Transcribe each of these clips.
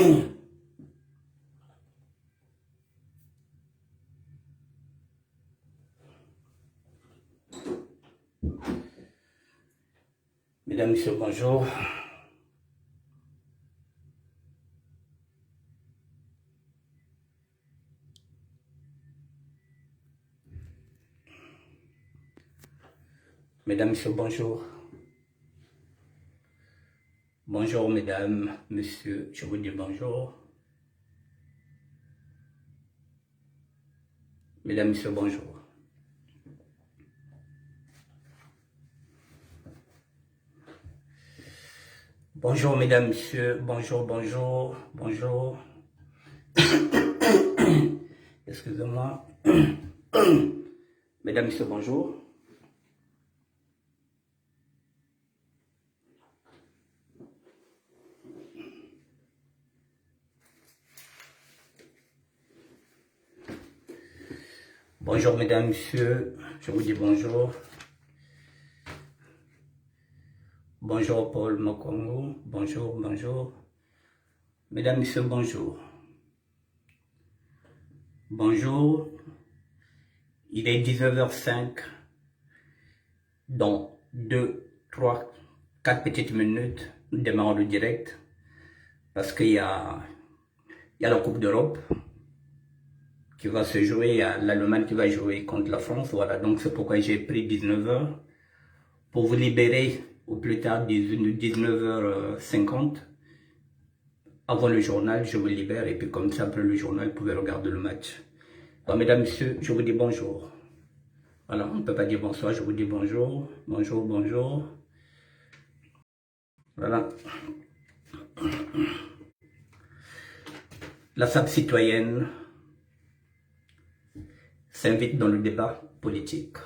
Mesdames, Messieurs, bonjour. Mesdames, Messieurs, bonjour. Bonjour, mesdames, messieurs, je vous dis bonjour. Mesdames, Messieurs, bonjour. Bonjour, mesdames, messieurs, bonjour, bonjour, bonjour. Excusez-moi. Mesdames, messieurs, bonjour. Bonjour, mesdames, messieurs, je vous dis bonjour. Bonjour, Paul Mokongo, bonjour, bonjour. Mesdames, messieurs, bonjour. Bonjour, il est 19h05. Dans 2, 3, 4 petites minutes, nous démarrons le direct parce qu'il y a la Coupe d'Europe qui va se jouer, il y a l'Allemagne qui va jouer contre la France. Voilà, donc c'est pourquoi j'ai pris 19h pour vous libérer au plus tard 19h50. Avant le journal, je vous libère et puis comme ça, après le journal, vous pouvez regarder le match. Alors, mesdames, messieurs, je vous dis bonjour. Voilà, on ne peut pas dire bonsoir, je vous dis bonjour, bonjour, bonjour. Voilà. La SAP citoyenne s'invite dans le débat politique.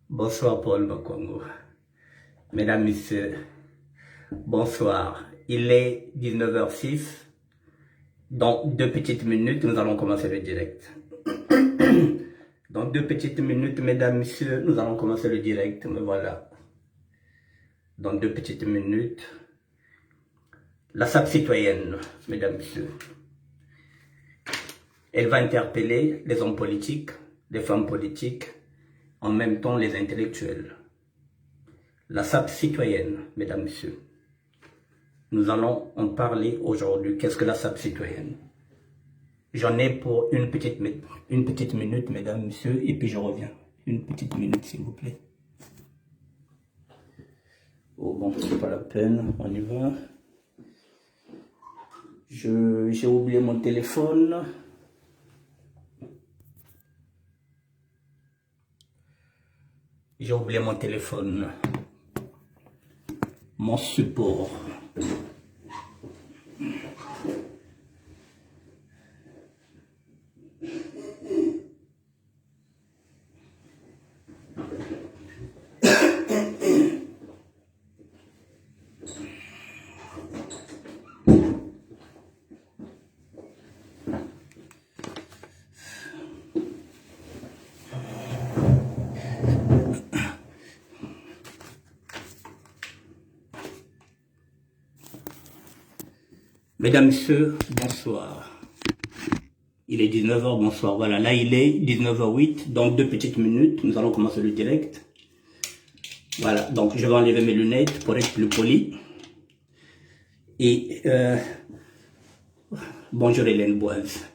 Bonsoir Paul Bakongo. Mesdames, Messieurs, bonsoir. Il est 19h06. Dans 2 petites minutes, nous allons commencer le direct. Dans 2 petites minutes, mesdames, messieurs, nous allons commencer le direct. Mais voilà. Dans 2 petites minutes. La SAP citoyenne, mesdames, messieurs. Elle va interpeller les hommes politiques, les femmes politiques, en même temps les intellectuels. La SAP citoyenne, mesdames, messieurs. Nous allons en parler aujourd'hui. Qu'est-ce que la SAP citoyenne? J'en ai pour une petite minute, mesdames, messieurs, et puis je reviens. Une petite minute, s'il vous plaît. Oh bon, c'est pas la peine, on y va. J'ai oublié mon téléphone. J'ai oublié mon téléphone. Mon support. Mesdames, messieurs, bonsoir. Il est 19h, bonsoir. Voilà, là il est 19h08. Dans 2 petites minutes, nous allons commencer le direct. Voilà, donc je vais enlever mes lunettes pour être plus poli. Et bonjour Hélène Boise.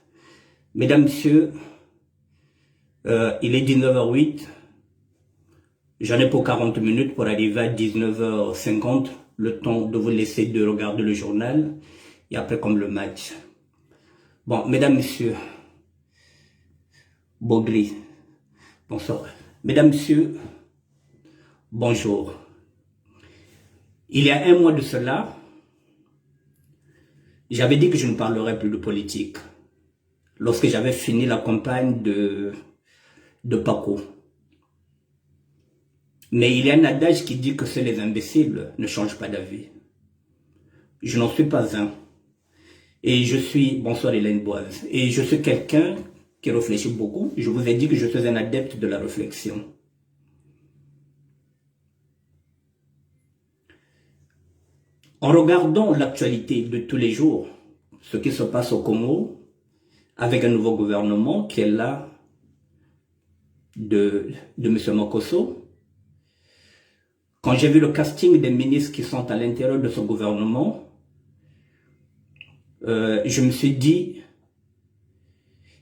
Mesdames, messieurs, il est 19h08. J'en ai pour 40 minutes pour arriver à 19h50. Le temps de vous laisser de regarder le journal. Et après comme le match. Bon, mesdames, messieurs, Bogri, bonsoir. Mesdames, messieurs, bonjour. Il y a un mois de cela, j'avais dit que je ne parlerais plus de politique. Lorsque j'avais fini la campagne de Paco. Mais il y a un adage qui dit que c'est les imbéciles ne changent pas d'avis. Je n'en suis pas un. Et je suis, bonsoir Hélène Boise, et je suis quelqu'un qui réfléchit beaucoup. Je vous ai dit que je suis un adepte de la réflexion. En regardant l'actualité de tous les jours, ce qui se passe au Congo, avec un nouveau gouvernement qui est là, de M. Mokoso, quand j'ai vu le casting des ministres qui sont à l'intérieur de ce gouvernement, je me suis dit,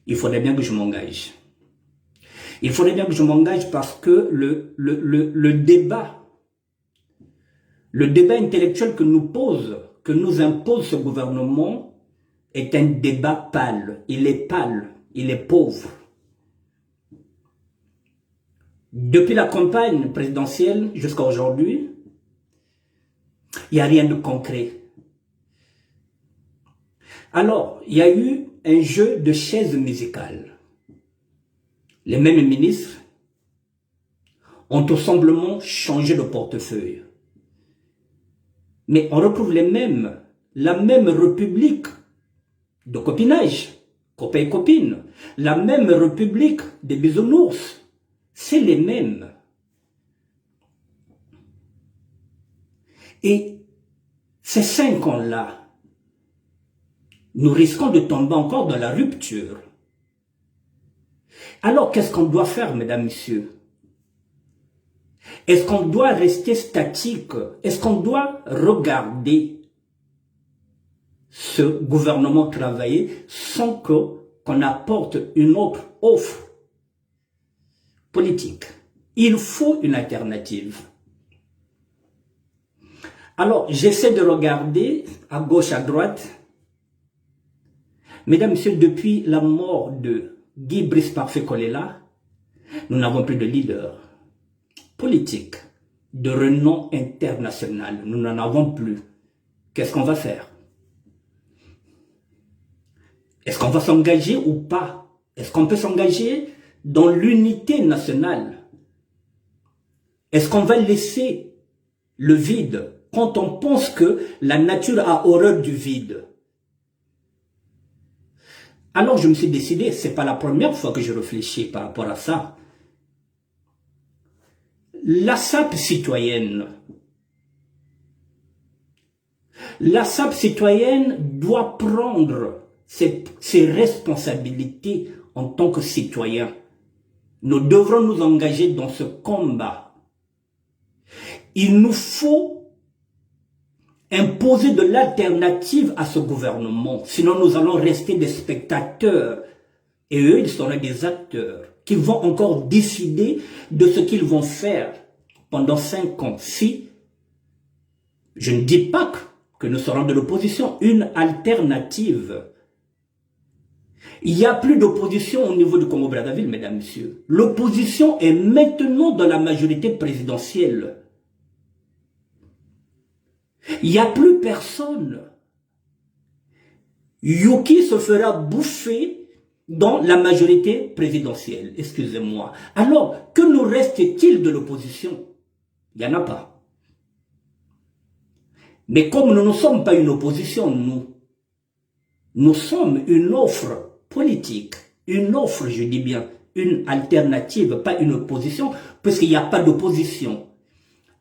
il faudrait bien que je m'engage. Il faudrait bien que je m'engage parce que le débat intellectuel que nous impose ce gouvernement est un débat pâle. Il est pâle, il est pauvre. Depuis la campagne présidentielle jusqu'à aujourd'hui, il n'y a rien de concret. Alors, il y a eu un jeu de chaises musicales. Les mêmes ministres ont tout simplement changé de portefeuille. Mais on retrouve la même république de copinage, copains et copines, la même république des bisounours, c'est les mêmes. Et ces 5 ans-là, nous risquons de tomber encore dans la rupture. Alors, qu'est-ce qu'on doit faire, mesdames, messieurs? Est-ce qu'on doit rester statique? Est-ce qu'on doit regarder ce gouvernement travailler sans qu'on apporte une autre offre politique? Il faut une alternative. Alors, j'essaie de regarder à gauche, à droite. Mesdames, messieurs, depuis la mort de Guy Brice Parfait Kolela, nous n'avons plus de leader politique de renom international. Nous n'en avons plus. Qu'est-ce qu'on va faire? Est-ce qu'on va s'engager ou pas? Est-ce qu'on peut s'engager dans l'unité nationale? Est-ce qu'on va laisser le vide quand on pense que la nature a horreur du vide? Alors je me suis décidé, c'est pas la première fois que je réfléchis par rapport à ça. La SAP citoyenne doit prendre ses responsabilités en tant que citoyen. Nous devrons nous engager dans ce combat. Il nous faut imposer de l'alternative à ce gouvernement. Sinon, nous allons rester des spectateurs. Et eux, ils seront des acteurs qui vont encore décider de ce qu'ils vont faire pendant 5 ans. Si, je ne dis pas que nous serons de l'opposition, une alternative. Il n'y a plus d'opposition au niveau du Congo-Brazzaville, mesdames, messieurs. L'opposition est maintenant dans la majorité présidentielle. Il n'y a plus personne. Yuki se fera bouffer dans la majorité présidentielle. Excusez-moi. Alors, que nous reste-t-il de l'opposition? Il n'y en a pas. Mais comme nous ne sommes pas une opposition, nous sommes une offre politique. Une offre, je dis bien, une alternative, pas une opposition, puisqu'il n'y a pas d'opposition.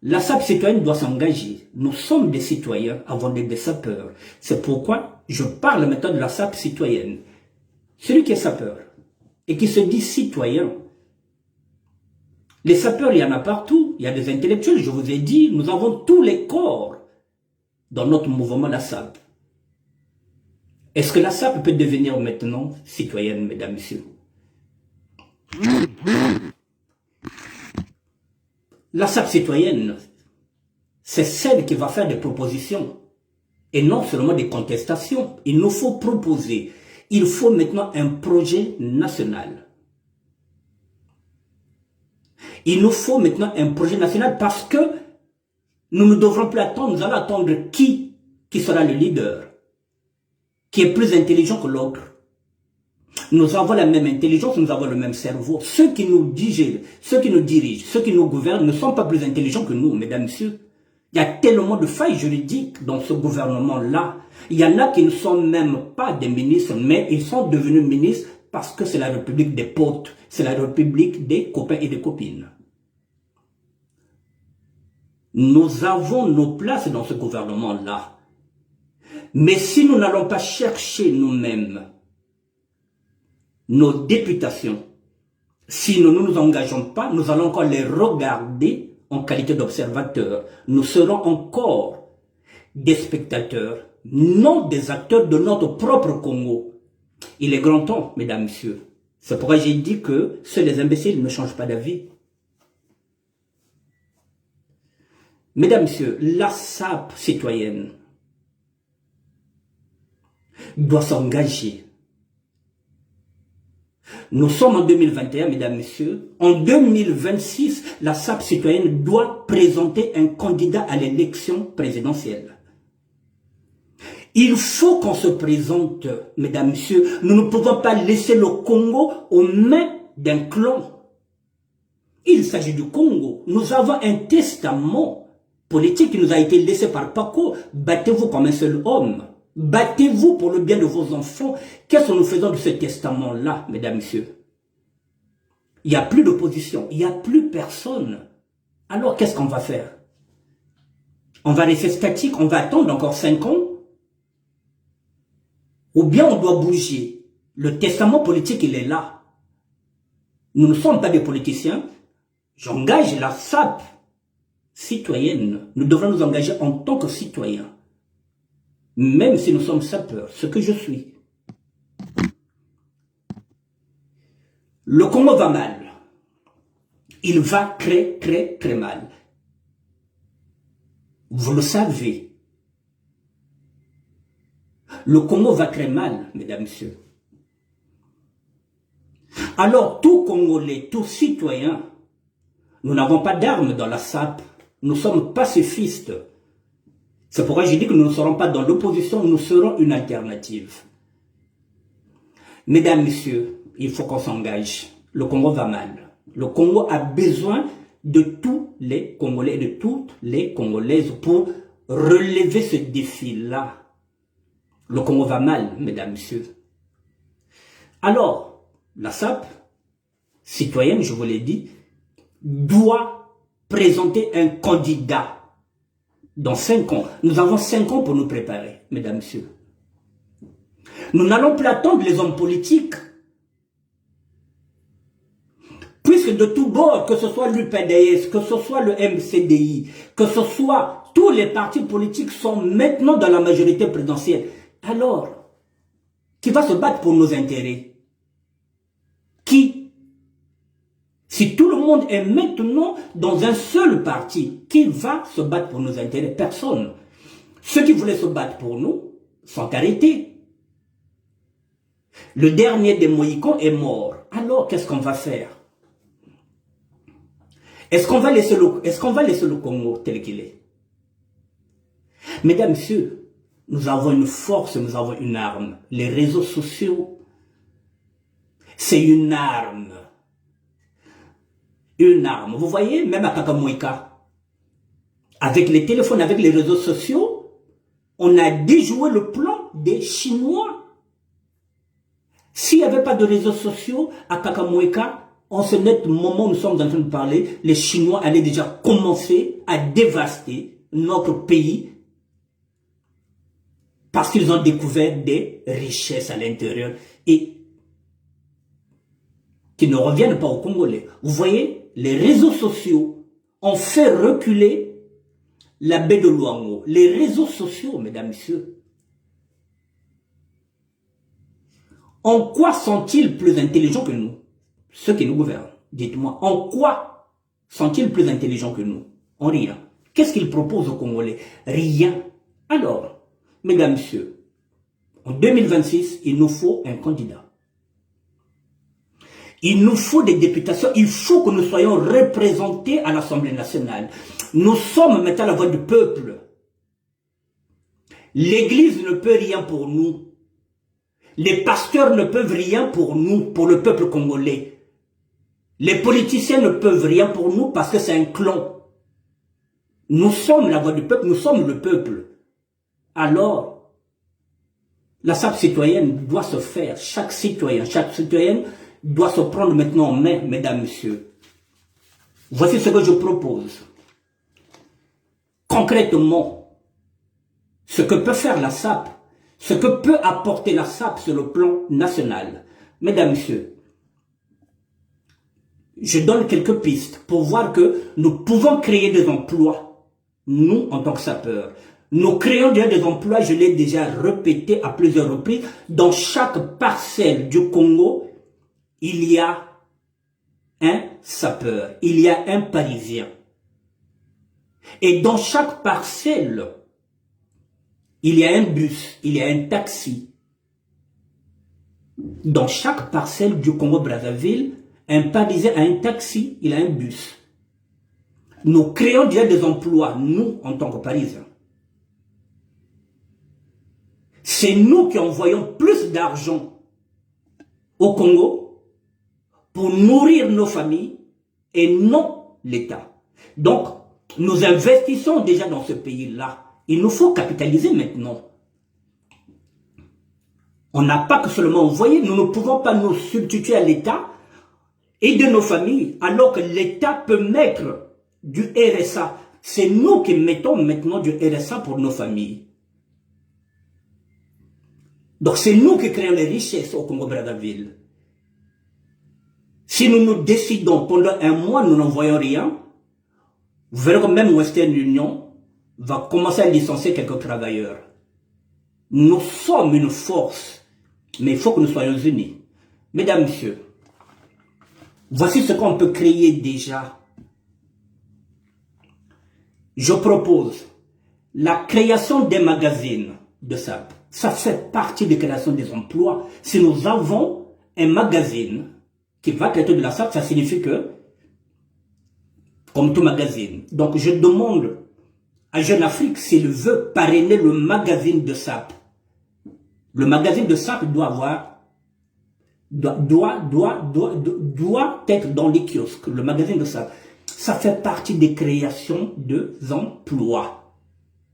La SAP citoyenne doit s'engager. Nous sommes des citoyens avant d'être des sapeurs. C'est pourquoi je parle maintenant de la SAP citoyenne. Celui qui est sapeur et qui se dit citoyen. Les sapeurs, il y en a partout. Il y a des intellectuels, je vous ai dit, nous avons tous les corps dans notre mouvement, la SAP. Est-ce que la SAP peut devenir maintenant citoyenne, mesdames, messieurs? La SAP citoyenne, c'est celle qui va faire des propositions et non seulement des contestations. Il nous faut proposer. Il faut maintenant un projet national. Il nous faut maintenant un projet national parce que nous ne devrons plus attendre. Nous allons attendre qui sera le leader, qui est plus intelligent que l'autre. Nous avons la même intelligence, nous avons le même cerveau. Ceux qui nous dirigent, ceux qui nous gouvernent ne sont pas plus intelligents que nous, mesdames, messieurs. Il y a tellement de failles juridiques dans ce gouvernement-là. Il y en a qui ne sont même pas des ministres, mais ils sont devenus ministres parce que c'est la République des potes, c'est la République des copains et des copines. Nous avons nos places dans ce gouvernement-là. Mais si nous n'allons pas chercher nous-mêmes nos députations, si nous ne nous engageons pas, nous allons encore les regarder en qualité d'observateurs. Nous serons encore des spectateurs, non des acteurs de notre propre Congo. Il est grand temps, mesdames, messieurs. C'est pourquoi j'ai dit que seuls les imbéciles ne changent pas d'avis. Mesdames, messieurs, la SAP citoyenne doit s'engager. Nous sommes en 2021, mesdames, messieurs. En 2026, la SAP citoyenne doit présenter un candidat à l'élection présidentielle. Il faut qu'on se présente, mesdames, messieurs. Nous ne pouvons pas laisser le Congo aux mains d'un clan. Il s'agit du Congo. Nous avons un testament politique qui nous a été laissé par Paco. Battez-vous comme un seul homme. Battez-vous pour le bien de vos enfants. Qu'est-ce que nous faisons de ce testament-là, mesdames, messieurs? Il n'y a plus d'opposition. Il n'y a plus personne. Alors, qu'est-ce qu'on va faire? On va rester statique. On va attendre encore 5 ans? Ou bien on doit bouger? Le testament politique, il est là. Nous ne sommes pas des politiciens. J'engage la SAP citoyenne. Nous devons nous engager en tant que citoyens. Même si nous sommes sapeurs, ce que je suis. Le Congo va mal. Il va très, très, très mal. Vous le savez. Le Congo va très mal, mesdames, messieurs. Alors, tout Congolais, tout citoyen, nous n'avons pas d'armes dans la SAP. Nous sommes pacifistes. C'est pourquoi j'ai dit que nous ne serons pas dans l'opposition, nous serons une alternative. Mesdames, messieurs, il faut qu'on s'engage. Le Congo va mal. Le Congo a besoin de tous les Congolais et de toutes les Congolaises pour relever ce défi-là. Le Congo va mal, mesdames, messieurs. Alors, la SAP, citoyenne, je vous l'ai dit, doit présenter un candidat dans 5 ans. Nous avons 5 ans pour nous préparer, mesdames, messieurs. Nous n'allons plus attendre les hommes politiques. Puisque de tous bords, que ce soit l'UPDS, que ce soit le MCDI, que ce soit tous les partis politiques sont maintenant dans la majorité présidentielle. Alors, qui va se battre pour nos intérêts? Qui? Si tout le monde est maintenant dans un seul parti, qui va se battre pour nos intérêts? Personne. Ceux qui voulaient se battre pour nous sont arrêtés. Le dernier des Mohicans est mort. Alors, qu'est-ce qu'on va faire? Est-ce qu'on va laisser le Congo tel qu'il est? Mesdames, messieurs, nous avons une force, nous avons une arme. Les réseaux sociaux, c'est une arme. Une arme. Vous voyez, même à Kakamoïka, avec les téléphones, avec les réseaux sociaux, on a déjoué le plan des Chinois. S'il n'y avait pas de réseaux sociaux à Kakamoïka, en ce net moment où nous sommes en train de parler, les Chinois allaient déjà commencer à dévaster notre pays parce qu'ils ont découvert des richesses à l'intérieur et qui ne reviennent pas aux Congolais. Vous voyez, les réseaux sociaux ont fait reculer la baie de Luango. Les réseaux sociaux, mesdames, messieurs, en quoi sont-ils plus intelligents que nous? Ceux qui nous gouvernent, dites-moi, en quoi sont-ils plus intelligents que nous? En rien. Qu'est-ce qu'ils proposent aux Congolais? Rien. Alors, mesdames, messieurs, en 2026, il nous faut un candidat. Il nous faut des députations, il faut que nous soyons représentés à l'Assemblée nationale. Nous sommes maintenant la voix du peuple. L'Église ne peut rien pour nous. Les pasteurs ne peuvent rien pour nous, pour le peuple congolais. Les politiciens ne peuvent rien pour nous parce que c'est un clan. Nous sommes la voix du peuple, nous sommes le peuple. Alors, la SAP citoyenne doit se faire. Chaque citoyenne doit se prendre maintenant en main, mesdames, messieurs. Voici ce que je propose. concrètement ce que peut faire la SAP, ce que peut apporter la SAP sur le plan national. Mesdames, Messieurs, je donne quelques pistes pour voir que nous pouvons créer des emplois, nous en tant que sapeurs. Nous créons déjà des emplois, je l'ai déjà répété à plusieurs reprises. Dans chaque parcelle du Congo, il y a un sapeur, il y a un Parisien. Et dans chaque parcelle, il y a un bus, il y a un taxi. Dans chaque parcelle du Congo-Brazzaville, un Parisien a un taxi, il a un bus. Nous créons déjà des emplois, nous, en tant que Parisiens. C'est nous qui envoyons plus d'argent au Congo pour nourrir nos familles et non l'État. Donc, nous investissons déjà dans ce pays-là. Il nous faut capitaliser maintenant. On n'a pas que seulement envoyer, nous ne pouvons pas nous substituer à l'État et de nos familles, alors que l'État peut mettre du RSA. C'est nous qui mettons maintenant du RSA pour nos familles. Donc c'est nous qui créons les richesses au Congo-Brazzaville. Si nous nous décidons pendant un mois, nous n'envoyons rien, vous verrez que même Western Union va commencer à licencier quelques travailleurs. Nous sommes une force, mais il faut que nous soyons unis. Mesdames, Messieurs, voici ce qu'on peut créer déjà. Je propose la création des magazines de SAP. Ça fait partie des créations des emplois. Si nous avons un magazine qui va traiter de la SAP, ça signifie que, comme tout magazine, donc je demande à Jeune Afrique s'il veut parrainer le magazine de SAP. Le magazine de SAP doit être dans les kiosques. Le magazine de SAP, ça fait partie des créations d'emplois.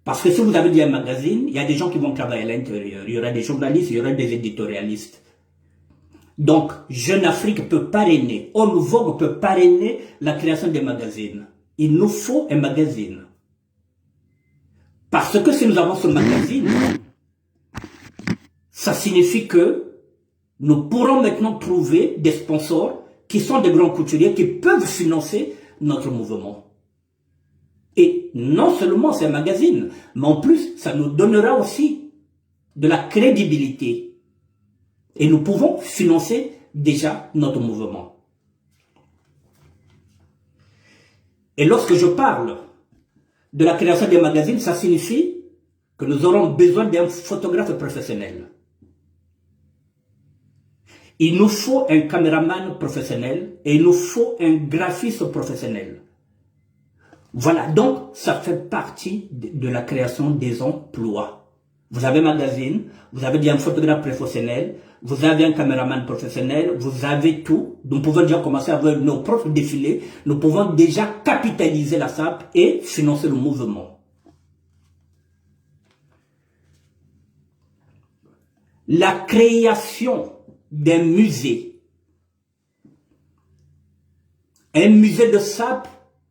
Parce que si vous avez dit un magazine, il y a des gens qui vont travailler à l'intérieur. Il y aura des journalistes, il y aura des éditorialistes. Donc, Jeune Afrique peut parrainer, Homme Vogue peut parrainer la création des magazines. Il nous faut un magazine. Parce que si nous avons ce magazine, ça signifie que nous pourrons maintenant trouver des sponsors qui sont des grands couturiers qui peuvent financer notre mouvement. Et non seulement c'est un magazine, mais en plus, ça nous donnera aussi de la crédibilité. Et nous pouvons financer déjà notre mouvement. Et lorsque je parle de la création des magazines, ça signifie que nous aurons besoin d'un photographe professionnel. Il nous faut un caméraman professionnel et il nous faut un graphiste professionnel. Voilà, donc ça fait partie de la création des emplois. Vous avez un magazine, vous avez un photographe professionnel, vous avez un caméraman professionnel, vous avez tout. Nous pouvons déjà commencer avec nos propres défilés, nous pouvons déjà capitaliser la SAP et financer le mouvement. La création d'un musée. Un musée de SAP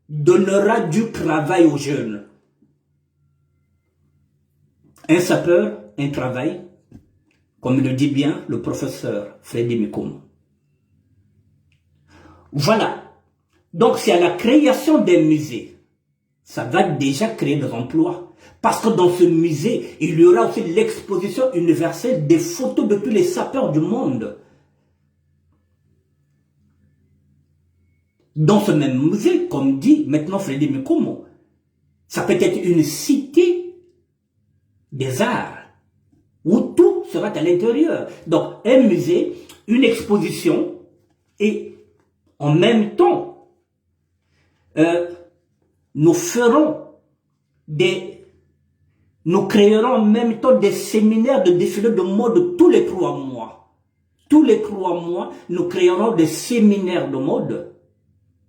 donnera du travail aux jeunes. Un sapeur, un travail, comme le dit bien le professeur Freddy Mikoum. Voilà. Donc c'est à la création d'un musée. Ça va déjà créer des emplois. Parce que dans ce musée, il y aura aussi l'exposition universelle des photos de tous les sapeurs du monde. Dans ce même musée, comme dit maintenant Freddy Mikoum, ça peut être une cité des arts, où tout sera à l'intérieur. Donc, un musée, une exposition, et en même temps, nous créerons en même temps des séminaires de défilé de mode tous les 3 mois. Tous les 3 mois, nous créerons des séminaires de mode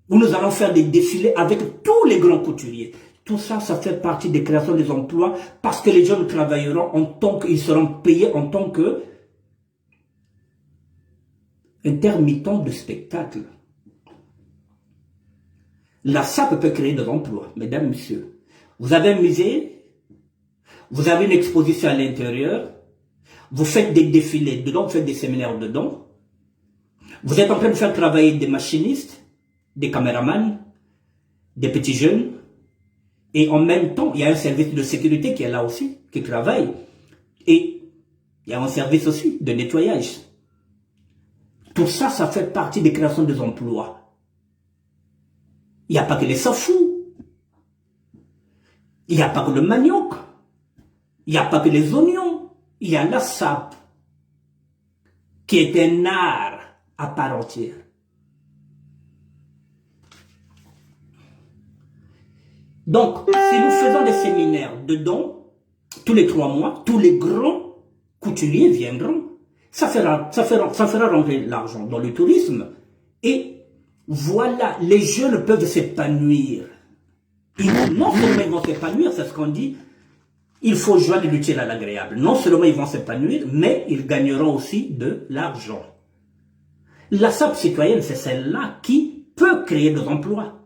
où nous allons faire des défilés avec tous les grands couturiers. Tout ça, ça fait partie des créations des emplois parce que les jeunes travailleront en tant qu'ils seront payés en tant que intermittents de spectacle. La SAP peut créer des emplois, mesdames, messieurs. Vous avez un musée, vous avez une exposition à l'intérieur, vous faites des défilés dedans, vous faites des séminaires dedans, vous êtes en train de faire travailler des machinistes, des caméramans, des petits jeunes, et en même temps, il y a un service de sécurité qui est là aussi, qui travaille, et il y a un service aussi de nettoyage. Tout ça, ça fait partie des créations des emplois. Il n'y a pas que les safous, il n'y a pas que le manioc, il n'y a pas que les oignons, il y a la sape, qui est un art à part entière. Donc, si nous faisons des séminaires dedans, tous les 3 mois, tous les grands couturiers viendront. Ça fera rentrer l'argent dans le tourisme. Et voilà, les jeunes peuvent s'épanouir. Non seulement ils vont s'épanouir, c'est ce qu'on dit, il faut joindre l'utile à l'agréable. Non seulement ils vont s'épanouir, mais ils gagneront aussi de l'argent. La SAP citoyenne, c'est celle-là qui peut créer des emplois.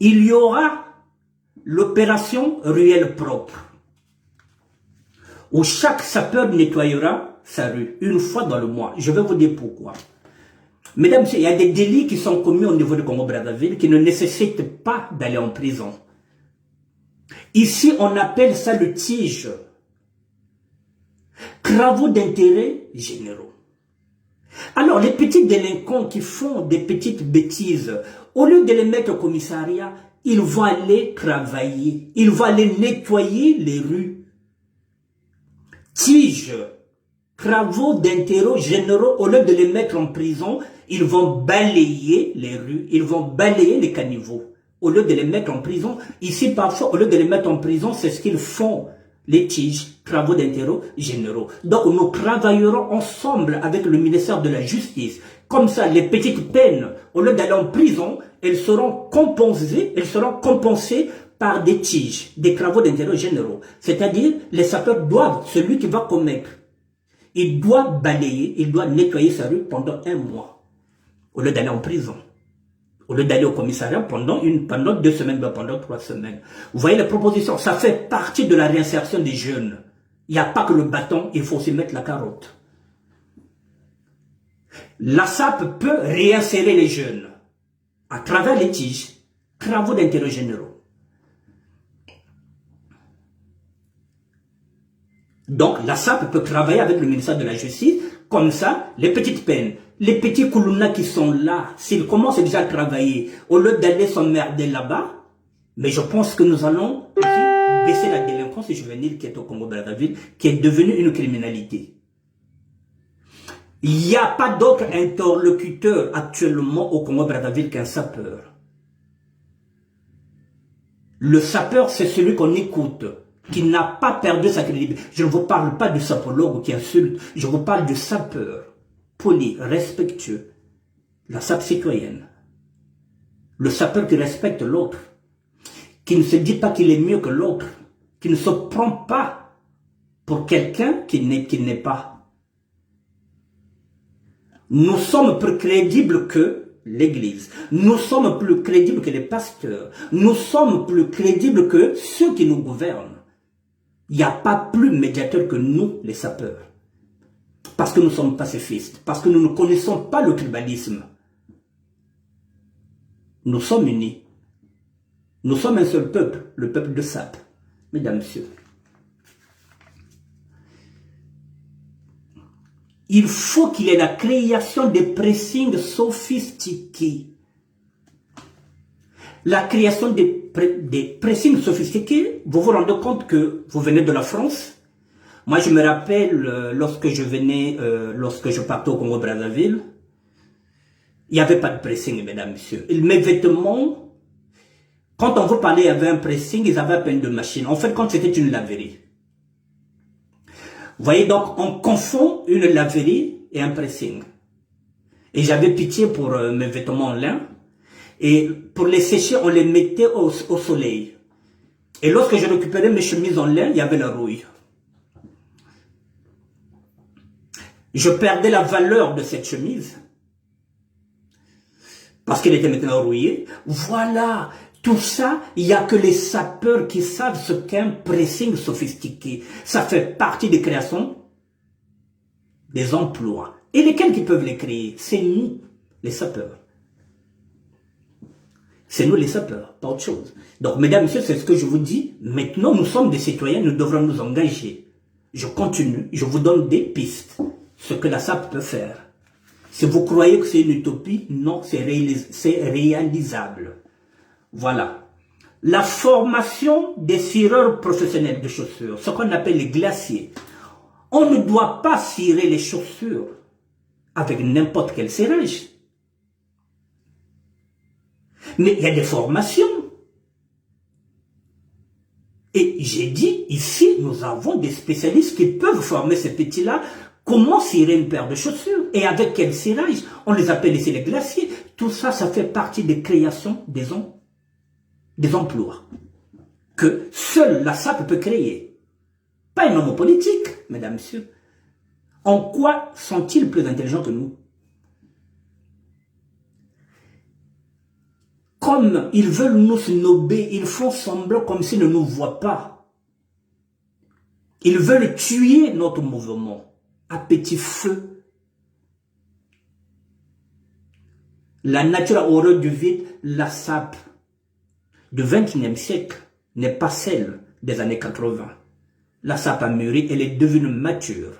Il y aura l'opération ruelle propre, où chaque sapeur nettoyera sa rue une fois dans le mois. Je vais vous dire pourquoi. Mesdames, il y a des délits qui sont commis au niveau du Congo-Brazzaville qui ne nécessitent pas d'aller en prison. Ici, on appelle ça le tige. Travaux d'intérêt généraux. Alors, les petits délinquants qui font des petites bêtises, au lieu de les mettre au commissariat, ils vont aller travailler, ils vont aller nettoyer les rues. Tige, travaux d'intérêt généraux, au lieu de les mettre en prison, ils vont balayer les rues, ils vont balayer les caniveaux. Au lieu de les mettre en prison, ici parfois, au lieu de les mettre en prison, c'est ce qu'ils font. Les tiges, travaux d'intérêt généraux. Donc nous travaillerons ensemble avec le ministère de la Justice. Comme ça, les petites peines, au lieu d'aller en prison, elles seront compensées par des tiges, des travaux d'intérêt généraux. C'est-à-dire, les sapeurs doivent, celui qui va commettre, il doit balayer, il doit nettoyer sa rue pendant 1 mois, au lieu d'aller en prison. Au lieu d'aller au commissariat pendant 2 semaines, pendant 3 semaines. Vous voyez les propositions, ça fait partie de la réinsertion des jeunes. Il n'y a pas que le bâton, il faut aussi mettre la carotte. La SAP peut réinsérer les jeunes à travers les tiges, travaux d'intérêt généraux. Donc la SAP peut travailler avec le ministère de la Justice, comme ça, les petites peines. Les petits koulouna qui sont là, s'ils commencent déjà à travailler, au lieu d'aller s'emmerder là-bas, mais je pense que nous allons aussi baisser la délinquance juvénile qui est au Congo-Brazzaville, qui est devenue une criminalité. Il n'y a pas d'autre interlocuteur actuellement au Congo-Brazzaville qu'un sapeur. Le sapeur, c'est celui qu'on écoute, qui n'a pas perdu sa crédibilité. Je ne vous parle pas du sapologue qui insulte, je vous parle du sapeur. Poli, respectueux, la SAP citoyenne, le sapeur qui respecte l'autre, qui ne se dit pas qu'il est mieux que l'autre, qui ne se prend pas pour quelqu'un qui n'est pas. Nous sommes plus crédibles que l'Église, nous sommes plus crédibles que les pasteurs, nous sommes plus crédibles que ceux qui nous gouvernent. Il n'y a pas plus médiateur que nous, les sapeurs. Parce que nous sommes pacifistes, parce que nous ne connaissons pas le tribalisme. Nous sommes unis. Nous sommes un seul peuple, le peuple de SAP. Mesdames, Messieurs. Il faut qu'il y ait la création des pressings sophistiqués. La création des pressings sophistiqués, vous vous rendez compte que vous venez de la France. Moi, je me rappelle, lorsque je partais au Congo-Brazzaville, il n'y avait pas de pressing, mesdames, messieurs. Mes vêtements, quand on vous parlait, il y avait un pressing, ils avaient à peine de machine. En fait, quand c'était une laverie. Vous voyez, donc, on confond une laverie et un pressing. Et j'avais pitié pour mes vêtements en lin. Et pour les sécher, on les mettait au soleil. Et lorsque je récupérais mes chemises en lin, il y avait la rouille. Je perdais la valeur de cette chemise parce qu'elle était maintenant rouillée. Voilà, Tout ça, il n'y a que les sapeurs qui savent ce qu'est un pressing sophistiqué. Ça fait partie des créations des emplois. Et lesquels qui peuvent les créer? C'est nous, les sapeurs. C'est nous les sapeurs, pas autre chose. Donc, mesdames, messieurs, c'est ce que je vous dis. Maintenant, nous sommes des citoyens, nous devrons nous engager. Je continue, je vous donne des pistes. Ce que la SAP peut faire. Si vous croyez que c'est une utopie, non, c'est réalisable. Voilà. La formation des cireurs professionnels de chaussures, ce qu'on appelle les glaciers. On ne doit pas cirer les chaussures avec n'importe quel cirage. Mais il y a des formations. Et j'ai dit, ici, nous avons des spécialistes qui peuvent former ces petits-là. Comment cirer une paire de chaussures? Et avec quel cirage? On les appelle ici les glaciers. Tout ça, ça fait partie des créations des emplois. Que seule la SAP peut créer. Pas un homme politique, mesdames, messieurs. En quoi sont-ils plus intelligents que nous? Comme ils veulent nous snober, ils font semblant comme s'ils ne nous voient pas. Ils veulent tuer notre mouvement à petit feu. La nature a horreur du vide, la SAP du XXIe siècle n'est pas celle des années 80. La SAP a mûri, elle est devenue mature.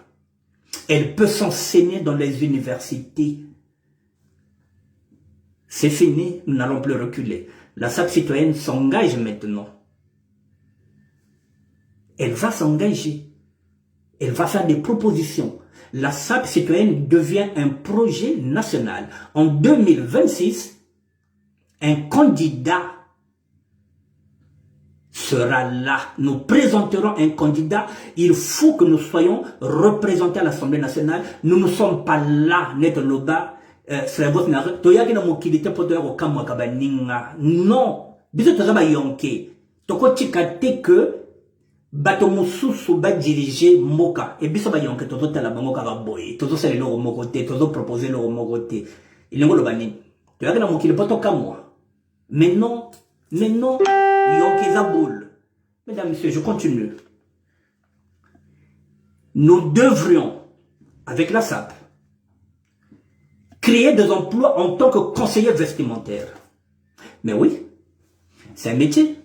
Elle peut s'enseigner dans les universités. C'est fini, nous n'allons plus reculer. La SAP citoyenne s'engage maintenant. Elle va s'engager. Elle va faire des propositions. La SAP citoyenne devient un projet national. En 2026, un candidat sera là. Nous présenterons un candidat. Il faut que nous soyons représentés à l'Assemblée nationale. Nous ne sommes pas là, net loba. Non, biso tozaba yonke. Toko chikate que bato mususu ba diriger moka et biso ba yonke tozo tala bango ka boy tozo sele lo mokote tozo proposer lo mokote ilengo lo bani toyaka na mokili poto kamwa mais non yonke za boule. Mesdames, messieurs, je continue. Nous devrions avec la SAP créer des emplois en tant que conseiller vestimentaire. Mais oui, c'est un métier.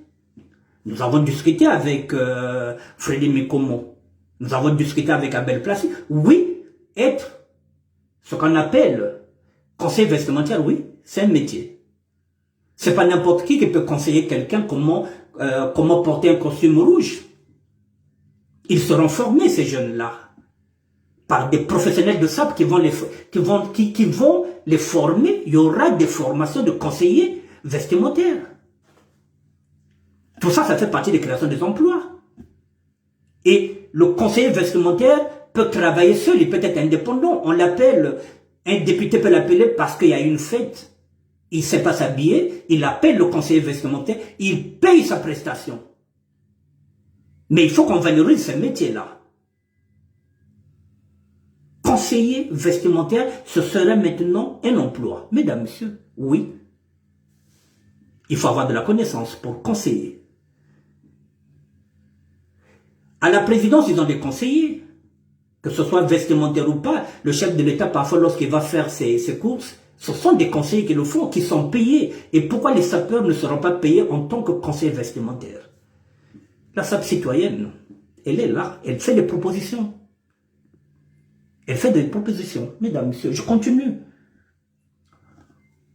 Nous avons discuté avec Frédéric Mikomo. Nous avons discuté avec Abel Placide. Oui, être ce qu'on appelle conseiller vestimentaire, oui, c'est un métier. C'est pas n'importe qui peut conseiller quelqu'un comment porter un costume rouge. Ils seront formés, ces jeunes-là, par des professionnels de SAP qui vont les former. Il y aura des formations de conseillers vestimentaires. Tout ça, ça fait partie des créations des emplois. Et le conseiller vestimentaire peut travailler seul, il peut être indépendant. On l'appelle, un député peut l'appeler parce qu'il y a une fête. Il ne sait pas s'habiller, il appelle le conseiller vestimentaire, il paye sa prestation. Mais il faut qu'on valorise ce métier-là. Conseiller vestimentaire, ce serait maintenant un emploi. Mesdames, messieurs, oui. Il faut avoir de la connaissance pour conseiller. À la présidence, ils ont des conseillers. Que ce soit vestimentaire ou pas, le chef de l'État, parfois, lorsqu'il va faire ses courses, ce sont des conseillers qui le font, qui sont payés. Et pourquoi les sapeurs ne seront pas payés en tant que conseillers vestimentaires? La SAP citoyenne, elle est là, elle fait des propositions. Elle fait des propositions. Mesdames, messieurs, je continue.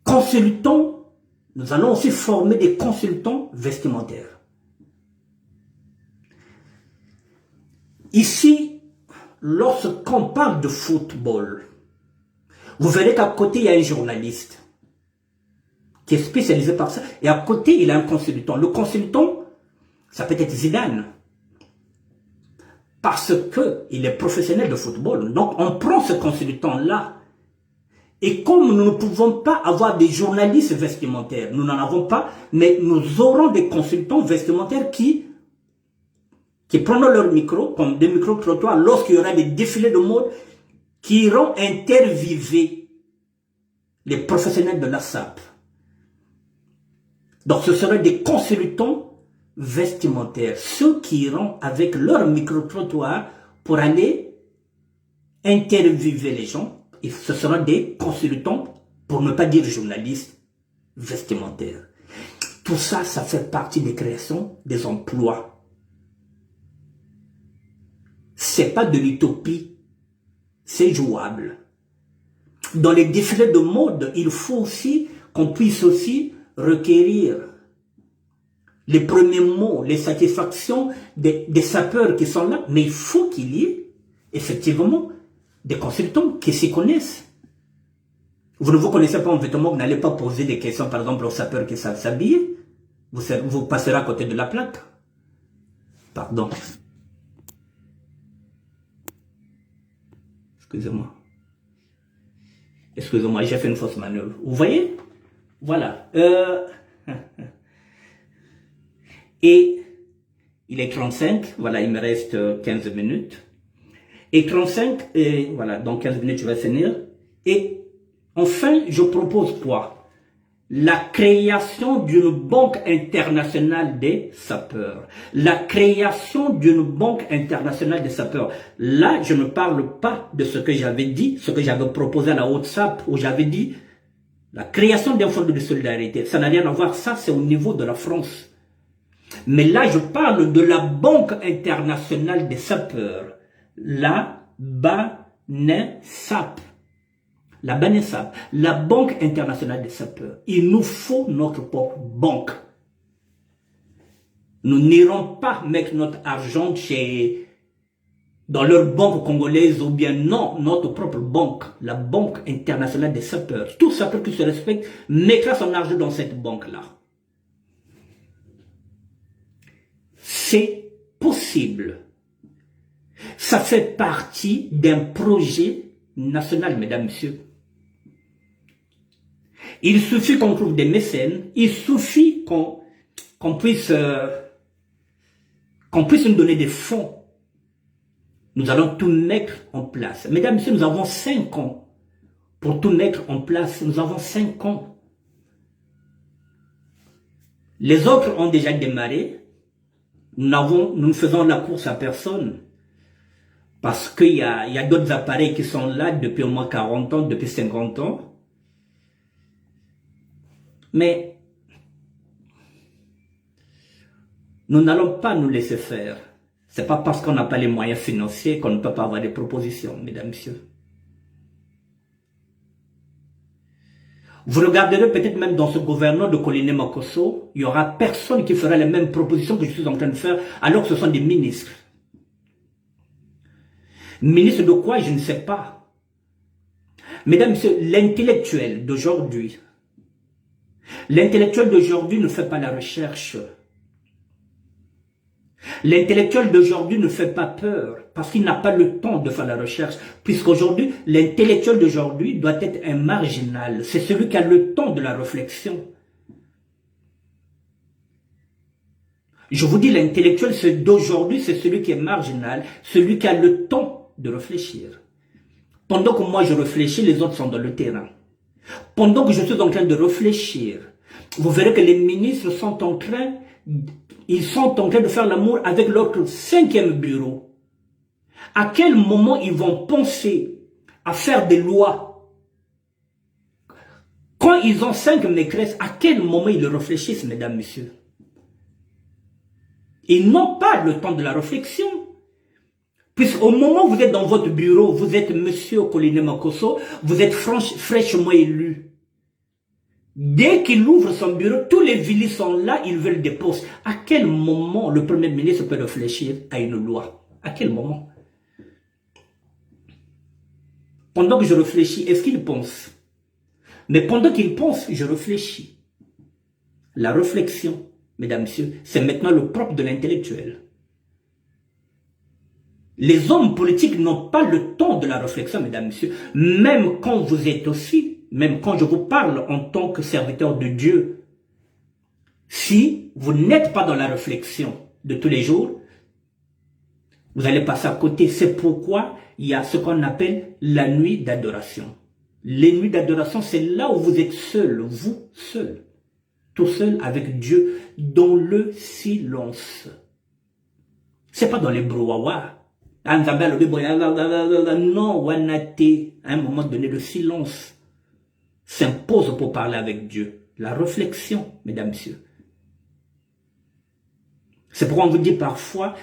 Consultants, nous allons aussi former des consultants vestimentaires. Ici, lorsqu'on parle de football, vous verrez qu'à côté, il y a un journaliste qui est spécialisé par ça. Et à côté, il y a un consultant. Le consultant, ça peut être Zidane. Parce qu'il est professionnel de football. Donc, on prend ce consultant-là. Et comme nous ne pouvons pas avoir des journalistes vestimentaires, nous n'en avons pas, mais nous aurons des consultants vestimentaires qui prendront leur micro, comme des micro-trottoirs, lorsqu'il y aura des défilés de mode, qui iront interviewer les professionnels de la SAP. Donc ce seraient des consultants vestimentaires, ceux qui iront avec leur micro-trottoir pour aller interviewer les gens. Et ce seront des consultants, pour ne pas dire journalistes, vestimentaires. Tout ça, ça fait partie des créations des emplois. C'est pas de l'utopie, c'est jouable. Dans les défilés de mode, il faut aussi qu'on puisse aussi requérir les premiers mots, les satisfactions des sapeurs qui sont là, mais il faut qu'il y ait effectivement des consultants qui s'y connaissent. Vous ne vous connaissez pas en vêtements, vous n'allez pas poser des questions, par exemple, aux sapeurs qui savent s'habiller. Vous passerez à côté de la plaque. Pardon. Excusez-moi. Excusez-moi, j'ai fait une fausse manœuvre. Vous voyez? Voilà. Et il est 35, voilà, il me reste 15 minutes. Et 35, et voilà, dans 15 minutes, je vais finir. Et enfin, je propose quoi? La création d'une banque internationale des sapeurs. La création d'une banque internationale des sapeurs. Là, je ne parle pas de ce que j'avais dit, ce que j'avais proposé à la Haute-Sap, où j'avais dit la création d'un fonds de solidarité. Ça n'a rien à voir, ça c'est au niveau de la France. Mais là, je parle de la Banque internationale des sapeurs. La BANESAP. La BANESAP, la Banque internationale des sapeurs. Il nous faut notre propre banque. Nous n'irons pas mettre notre argent dans leur banque congolaise ou bien non, notre propre banque, la Banque internationale des sapeurs. Tout sapeur qui se respecte mettra son argent dans cette banque-là. C'est possible. Ça fait partie d'un projet national, mesdames, messieurs. Il suffit qu'on trouve des mécènes, il suffit qu'on puisse nous donner des fonds. Nous allons tout mettre en place. Mesdames, messieurs, nous avons 5 ans pour tout mettre en place. Nous avons 5 ans. Les autres ont déjà démarré. Nous ne faisons la course à personne. Parce qu'il y a d'autres appareils qui sont là depuis au moins 40 ans, depuis 50 ans. Mais nous n'allons pas nous laisser faire. Ce n'est pas parce qu'on n'a pas les moyens financiers qu'on ne peut pas avoir des propositions, mesdames, messieurs. Vous regarderez peut-être même dans ce gouvernement de Colline Makosso, il n'y aura personne qui fera les mêmes propositions que je suis en train de faire, alors que ce sont des ministres. Ministre de quoi, je ne sais pas. Mesdames, messieurs, l'intellectuel d'aujourd'hui ne fait pas la recherche. L'intellectuel d'aujourd'hui ne fait pas peur parce qu'il n'a pas le temps de faire la recherche. Puisqu'aujourd'hui, l'intellectuel d'aujourd'hui doit être un marginal. C'est celui qui a le temps de la réflexion. Je vous dis, l'intellectuel d'aujourd'hui, c'est celui qui est marginal, celui qui a le temps de réfléchir. Pendant que moi je réfléchis, les autres sont dans le terrain. Pendant que je suis en train de réfléchir, vous verrez que les ministres sont en train de faire l'amour avec leur 5e bureau. À quel moment ils vont penser à faire des lois? Quand ils ont 5 maîtresses, à quel moment ils réfléchissent, mesdames, messieurs? Ils n'ont pas le temps de la réflexion. Puisqu'au moment où vous êtes dans votre bureau, vous êtes monsieur Colline Makosso, vous êtes fraîchement élu. Dès qu'il ouvre son bureau, tous les vilis sont là, ils veulent des postes. À quel moment le Premier ministre peut réfléchir à une loi? À quel moment? Pendant que je réfléchis, est-ce qu'il pense? Mais pendant qu'il pense, je réfléchis. La réflexion, mesdames, messieurs, c'est maintenant le propre de l'intellectuel. Les hommes politiques n'ont pas le temps de la réflexion, mesdames, messieurs. Même quand vous êtes aussi, même quand je vous parle en tant que serviteur de Dieu, si vous n'êtes pas dans la réflexion de tous les jours, vous allez passer à côté. C'est pourquoi il y a ce qu'on appelle la nuit d'adoration. Les nuits d'adoration, c'est là où vous êtes seul, vous seul. tout seul avec Dieu, dans le silence. C'est pas dans les brouhaha. Non, Wanate, à un moment donné, le silence s'impose pour parler avec Dieu. La réflexion, mesdames, messieurs. C'est pourquoi on vous dit parfois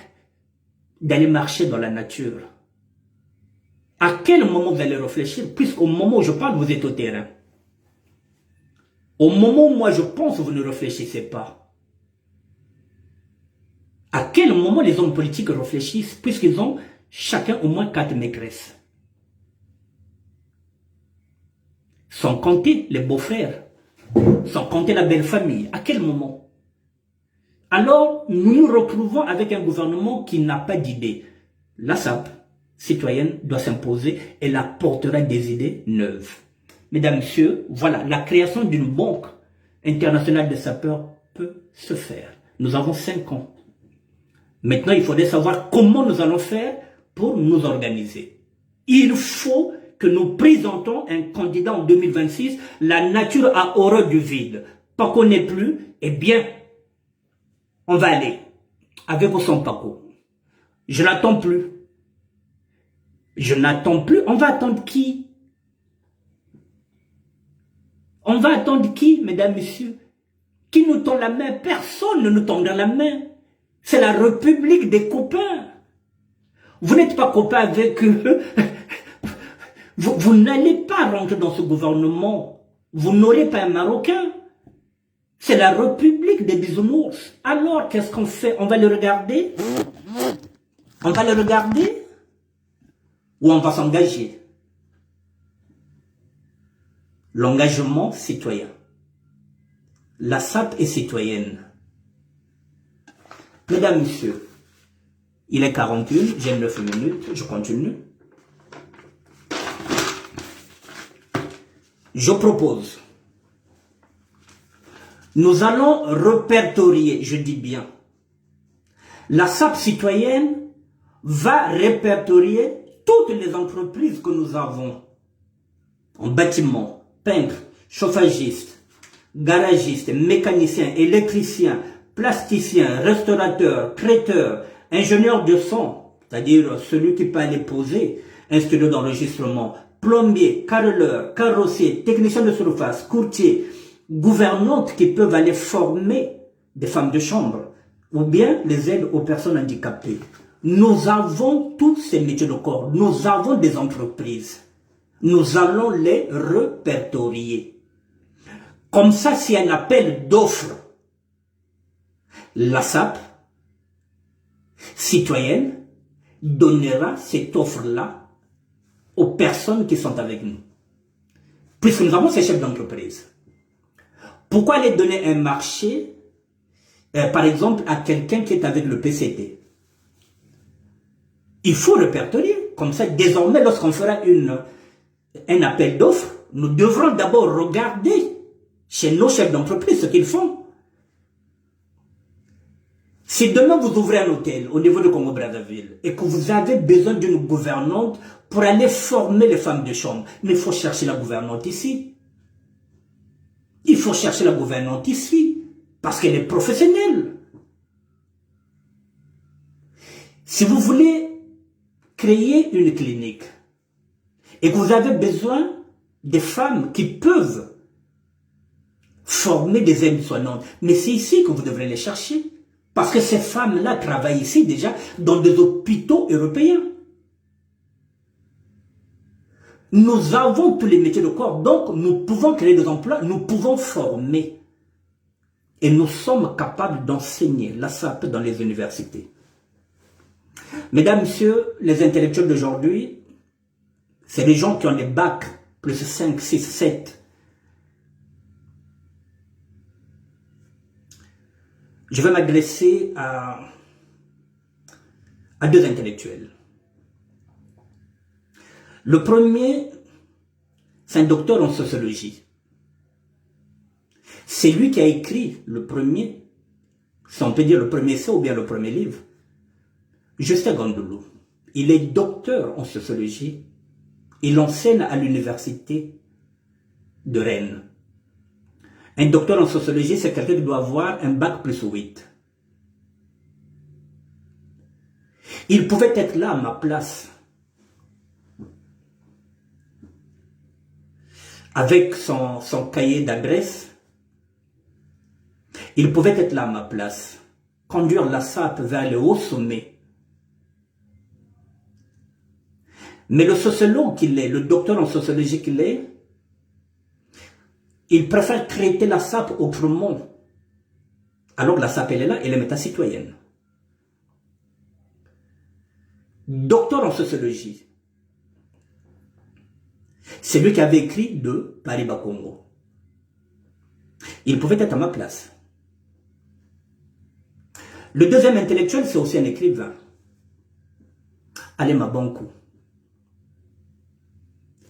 d'aller marcher dans la nature. À quel moment vous allez réfléchir? Puisqu'au moment où je parle, vous êtes au terrain. Au moment où moi je pense, vous ne réfléchissez pas. À quel moment les hommes politiques réfléchissent? Puisqu'ils ont chacun au moins 4 maîtresses. Sans compter les beaux-frères. Sans compter la belle famille. À quel moment? Alors, nous nous retrouvons avec un gouvernement qui n'a pas d'idée. La SAP citoyenne doit s'imposer, elle apportera des idées neuves. Mesdames, Messieurs, voilà, la création d'une banque internationale de sapeurs peut se faire. Nous avons 5 ans. Maintenant, il faudrait savoir comment nous allons faire pour nous organiser. Il faut que nous présentons un candidat en 2026. La nature a horreur du vide. Pas qu'on n'ait plus, eh bien, on va aller avec ou sans Paco. Je n'attends plus. Je n'attends plus. On va attendre qui? On va attendre qui, mesdames, messieurs? Qui nous tend la main? Personne ne nous tendra la main. C'est la République des copains. Vous n'êtes pas copains avec eux. Vous n'allez pas rentrer dans ce gouvernement. Vous n'aurez pas un Marocain. C'est la République des bisounours. Alors, qu'est-ce qu'on fait? On va le regarder? On va le regarder? Ou on va s'engager? L'engagement citoyen. La SAP est citoyenne. Mesdames, Messieurs, il est 41, j'ai 9 minutes, je continue. Je propose, nous allons répertorier, je dis bien, la SAP citoyenne va répertorier toutes les entreprises que nous avons en bâtiment, peintres, chauffagistes, garagistes, mécaniciens, électriciens, plasticiens, restaurateurs, traiteurs, ingénieurs de son, c'est-à-dire celui qui peut aller poser un studio d'enregistrement, plombier, carreleur, carrossier, technicien de surface, courtier, gouvernantes qui peuvent aller former des femmes de chambre, ou bien les aides aux personnes handicapées. Nous avons tous ces métiers de corps, nous avons des entreprises. Nous allons les répertorier. Comme ça, s'il y a un appel d'offres, la SAP citoyenne donnera cette offre-là aux personnes qui sont avec nous. Puisque nous avons ces chefs d'entreprise. Pourquoi aller donner un marché, par exemple, à quelqu'un qui est avec le PCT? Il faut répertorier. Comme ça, désormais, lorsqu'on fera un appel d'offres, nous devrons d'abord regarder chez nos chefs d'entreprise ce qu'ils font. Si demain vous ouvrez un hôtel au niveau de Congo-Brazzaville et que vous avez besoin d'une gouvernante pour aller former les femmes de chambre, mais il faut chercher la gouvernante ici. Il faut chercher la gouvernante ici parce qu'elle est professionnelle. Si vous voulez créer une clinique et que vous avez besoin des femmes qui peuvent former des aides-soignantes, mais c'est ici que vous devrez les chercher. Parce que ces femmes-là travaillent ici déjà dans des hôpitaux européens. Nous avons tous les métiers de corps, donc nous pouvons créer des emplois, nous pouvons former. Et nous sommes capables d'enseigner la SAP dans les universités. Mesdames, Messieurs, les intellectuels d'aujourd'hui, c'est les gens qui ont les bacs, plus 5, 6, 7. Je vais m'adresser à 2 intellectuels. Le premier, c'est un docteur en sociologie. C'est lui qui a écrit le premier, si on peut dire le premier essai ou bien le premier livre, Justin Gandoulou. Il est docteur en sociologie. Il enseigne à l'université de Rennes. Un docteur en sociologie, c'est quelqu'un qui doit avoir un bac plus 8. Il pouvait être là à ma place, avec son cahier d'adresse. Il pouvait être là à ma place, conduire la SAP vers le haut sommet. Mais le sociologue qu'il est, le docteur en sociologie qu'il est, il préfère traiter la SAP autrement. Alors que la SAP, elle est là, elle est métacitoyenne. Docteur en sociologie. C'est lui qui avait écrit de Paris-Bakongo. Il pouvait être à ma place. Le deuxième intellectuel, c'est aussi un écrivain. Alema Bankou.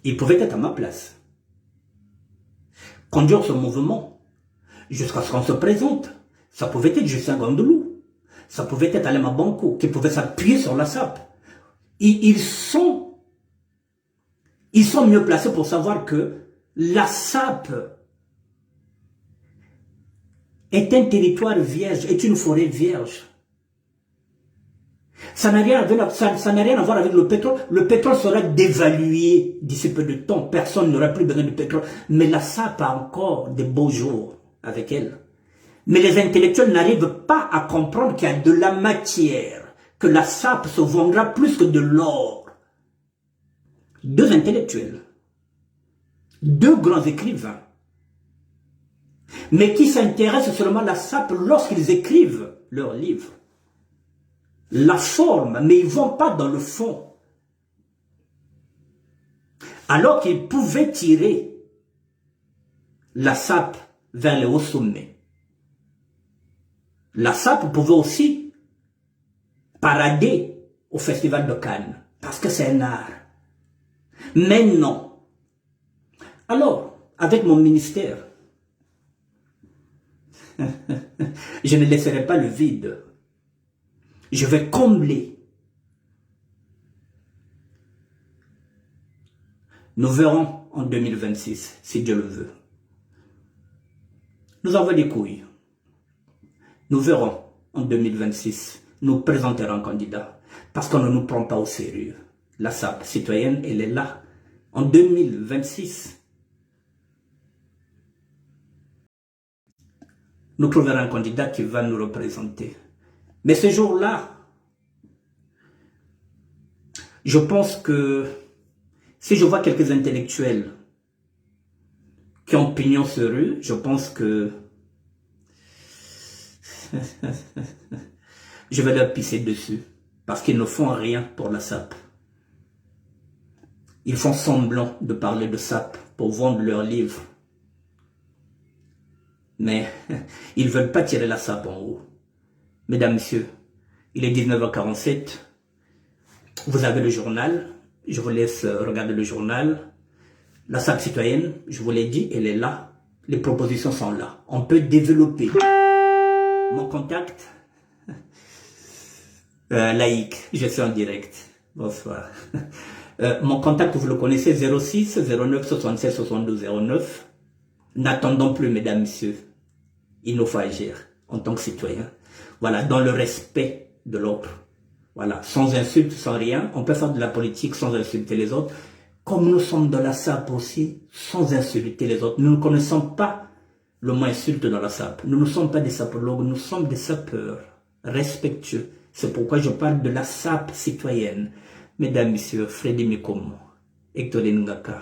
Il pouvait être à ma place. Conduire ce mouvement jusqu'à ce qu'on se présente. Ça pouvait être Justin Gandoulou. Ça pouvait être Alema Bankou qui pouvait s'appuyer sur la SAP. Ils sont mieux placés pour savoir que la SAP est un territoire vierge, est une forêt vierge. Ça n'a rien à voir avec le pétrole. Le pétrole sera dévalué d'ici peu de temps. Personne n'aura plus besoin de pétrole. Mais la SAP a encore des beaux jours avec elle. Mais les intellectuels n'arrivent pas à comprendre qu'il y a de la matière, que la SAP se vendra plus que de l'or. Deux intellectuels, deux grands écrivains, mais qui s'intéressent seulement à la SAP lorsqu'ils écrivent leurs livres. La forme, mais ils ne vont pas dans le fond. Alors qu'ils pouvaient tirer la SAP vers le haut sommet. La SAP pouvait aussi parader au Festival de Cannes, parce que c'est un art. Mais non. Alors, avec mon ministère, je ne laisserai pas le vide. Je vais combler. Nous verrons en 2026, si Dieu le veut. Nous avons des couilles. Nous verrons en 2026. Nous présenterons un candidat. Parce qu'on ne nous prend pas au sérieux. La SAP citoyenne, elle est là. En 2026. Nous trouverons un candidat qui va nous représenter. Mais ce jour-là, je pense que si je vois quelques intellectuels qui ont pignon sur rue, je pense que je vais leur pisser dessus. Parce qu'ils ne font rien pour la SAP. Ils font semblant de parler de SAP pour vendre leurs livres. Mais ils ne veulent pas tirer la SAP en haut. Mesdames, Messieurs, il est 19h47. Vous avez le journal. Je vous laisse regarder le journal. La SAP citoyenne, je vous l'ai dit, elle est là. Les propositions sont là. On peut développer. Mon contact, laïque, je suis en direct. Bonsoir. Mon contact, vous le connaissez, 06 09 76 72 09. N'attendons plus, mesdames, messieurs. Il nous faut agir en tant que citoyens. Voilà, dans le respect de l'autre. Voilà, sans insulte, sans rien. On peut faire de la politique sans insulter les autres. Comme nous sommes dans la SAP aussi, sans insulter les autres. Nous ne connaissons pas le mot insulte dans la SAP. Nous ne sommes pas des sapologues, nous sommes des sapeurs respectueux. C'est pourquoi je parle de la SAP citoyenne. Mesdames, Messieurs, Freddy Mikomo, Hector Ngaka,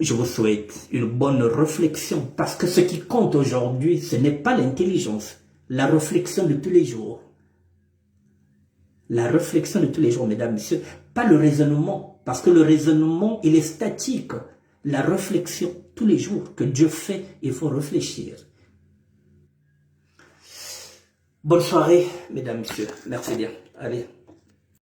je vous souhaite une bonne réflexion parce que ce qui compte aujourd'hui, ce n'est pas l'intelligence, la réflexion de tous les jours. La réflexion de tous les jours, mesdames, messieurs, pas le raisonnement, parce que le raisonnement, il est statique. La réflexion, tous les jours que Dieu fait, il faut réfléchir. Bonne soirée, mesdames, messieurs. Merci bien. Allez.